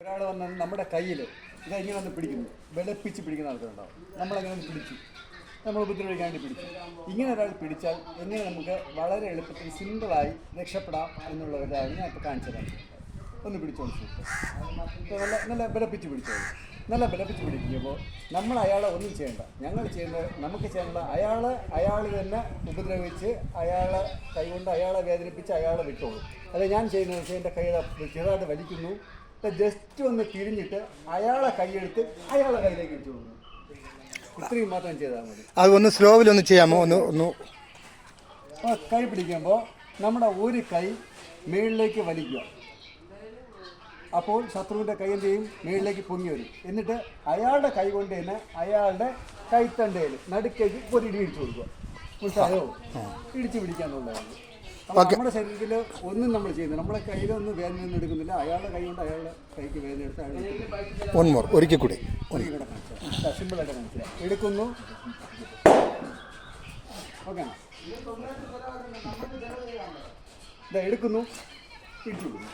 ഒരാൾ വന്ന് നമ്മുടെ കയ്യിൽ ഇതെങ്ങനെ വന്ന് പിടിക്കുന്നു, വെളുപ്പിച്ച് പിടിക്കുന്ന ആൾക്കാരുണ്ടാവും. നമ്മളങ്ങനെ ഒന്ന് പിടിച്ചു, നമ്മൾ ഉപദ്രവിക്കാണ്ടി പിടിച്ചു. ഇങ്ങനെ ഒരാൾ പിടിച്ചാൽ എങ്ങനെ നമുക്ക് വളരെ എളുപ്പത്തിൽ സിമ്പിളായി രക്ഷപ്പെടാം എന്നുള്ളവരാണ് ഞാൻ ഇപ്പോൾ കാണിച്ചു തരാം. ഒന്ന് പിടിച്ചോണ്ട് ഇപ്പോൾ നല്ല ബലപ്പിച്ച് പിടിച്ചോളൂ. നല്ല ബലപ്പിച്ച് പിടിക്കുമ്പോൾ നമ്മൾ അയാളെ ഒന്നും ചെയ്യേണ്ട. ഞങ്ങൾ ചെയ്യുന്നത്, നമുക്ക് ചെയ്യേണ്ട, അയാൾ തന്നെ ഉപദ്രവിച്ച് അയാളെ കൈകൊണ്ട് അയാളെ വേദനിപ്പിച്ച് അയാളെ വിട്ടോളൂ. അത് ഞാൻ ചെയ്യുന്നത് വെച്ചാൽ എൻ്റെ കൈ ചെറുതായിട്ട് വലിക്കുന്നു, ജസ്റ്റ് ഒന്ന് തിരിഞ്ഞിട്ട് അയാളെ കൈയെടുത്ത് അയാളെ കയ്യിലേക്ക് ഇട്ടു കൊടുക്കുന്നു. ഇത്രയും മാത്രം ചെയ്താൽ മതി. അതൊന്ന് സ്ലോവിലൊന്ന് ചെയ്യാമോ? ഒന്ന് കൈ പിടിക്കുമ്പോൾ നമ്മുടെ ഒരു കൈ മേളിലേക്ക് വലിക്കുക. അപ്പോൾ ശത്രുവിൻ്റെ കൈ എന്ത് ചെയ്യും? മേളിലേക്ക് പൊങ്ങി വരും. എന്നിട്ട് അയാളുടെ കൈ കൊണ്ട് തന്നെ അയാളുടെ കൈത്തണ്ടയിൽ നടുക്കേക്ക് ഒരു ഇടി ഇടിച്ചു കൊടുക്കുക. മനസ്സിലായോ? ഇടിച്ചു പിടിക്കാന്നുള്ളതാണ്. നമ്മുടെ ശരീരത്തിൽ ഒന്നും നമ്മൾ ചെയ്യുന്നില്ല. നമ്മളെ കയ്യിലൊന്നും വേദന ഒന്നും എടുക്കുന്നില്ല. അയാളുടെ കൈ കൊണ്ട് അയാളുടെ കൈക്ക് വേദന എടുത്ത് ഒരിക്കൽ കൂടി സിമ്പിളായിട്ട് മനസ്സിലായി. എടുക്കുന്നു. ഓക്കെ, ഇതാ എടുക്കുന്നു, ഇടിച്ചു കൊടുക്കുന്നു.